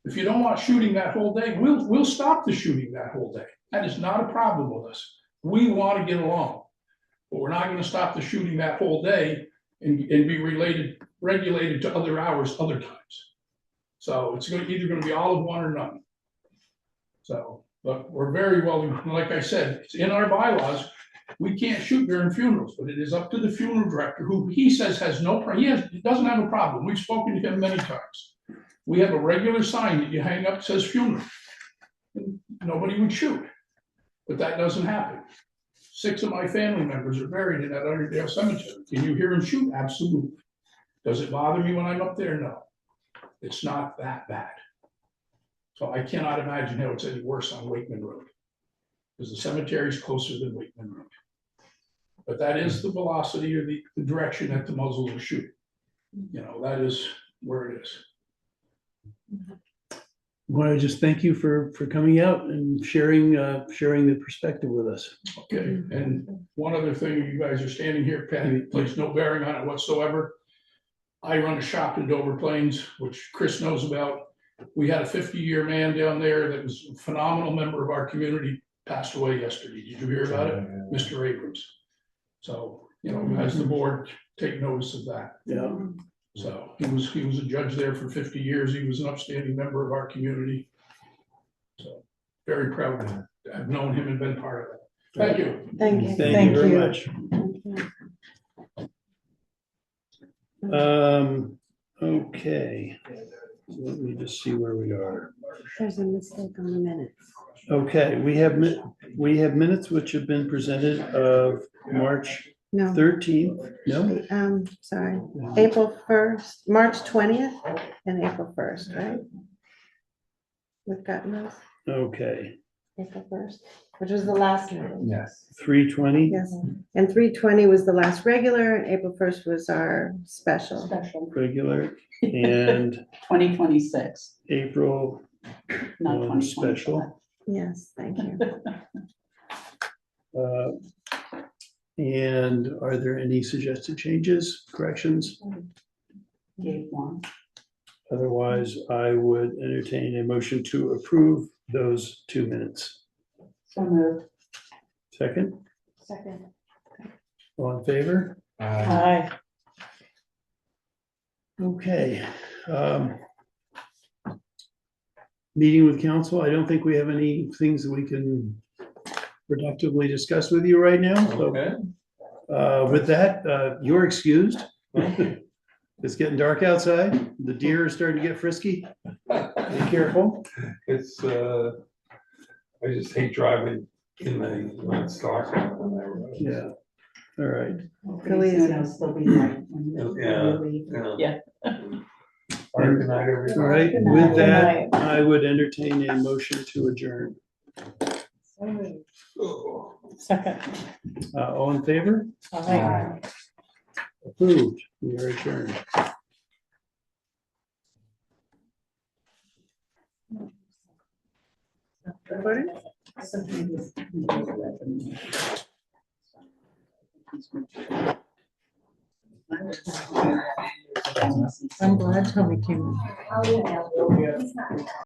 If you don't want shooting that whole day, we'll stop the shooting that whole day. That is not a problem with us. We want to get along, but we're not going to stop the shooting that whole day and be regulated to other hours, other times. So it's either going to be all of one or none. So, but we're very well, like I said, it's in our bylaws. we can't shoot during funerals, but it is up to the funeral director, who he says has no, he doesn't have a problem. We've spoken to him many times. We have a regular sign that you hang up, says funeral. And nobody would shoot, but that doesn't happen. 6 of my family members are buried in that Underdale Cemetery. Can you hear them shoot? Absolutely. Does it bother me when I'm up there? No. It's not that bad. So I cannot imagine how it's any worse on Wakeman Road, because the cemetery is closer than Wakeman Road. But that is the velocity or the direction that the muzzles are shooting. You know, that is where it is.
Want to just thank you for coming out and sharing the perspective with us.
Okay, and one other thing, you guys are standing here, Patty, plays no bearing on it whatsoever. I run a shop in Dover Plains, which Chris knows about. We had a 50-year man down there that was a phenomenal member of our community, passed away yesterday. Did you hear about it? Mr. Abrams. So, you know, as the board, take notice of that.
Yeah.
So he was a judge there for 50 years. He was an upstanding member of our community. So very proud to have known him and been part of it. Thank you.
Thank you.
Thank you very
you.
much. Okay. Let me just see where we are.
There's a mistake on the minutes.
Okay, we have minutes which have been presented of March
No,
13th. No?
sorry, April 1st, March 20th and April 1st, right? We've gotten those,
Okay,
April 1st, which was the last meeting.
Yes.
3:20.
Yes, and 3/20 was the last regular, and April 1st was our special.
Special,
Regular and
2026,
April
not
one
2025.
special.
Yes, thank you.
And are there any suggested changes, corrections?
Gave one.
Otherwise, I would entertain a motion to approve those 2 minutes.
So moved.
Second,
Second.
all in favor?
Aye.
Okay. Meeting with council, I don't think we have any things that we can productively discuss with you right now. So
Okay.
with that, you're excused. It's getting dark outside. The deer are starting to get frisky. Be careful.
It's, I just hate driving in when it's dark out on that road.
Yeah. All right.
Pretty soon it'll still be light when you
Yeah.
leave.
Yeah.
Yeah.
All right, good night,
All
everybody.
right.
Good
With
night.
that, I would entertain a motion to adjourn.
Second.
All in favor?
Aye.
Approved. We are adjourned.
Recording?
Sometimes
I'm glad Tommy came.
I'll email you.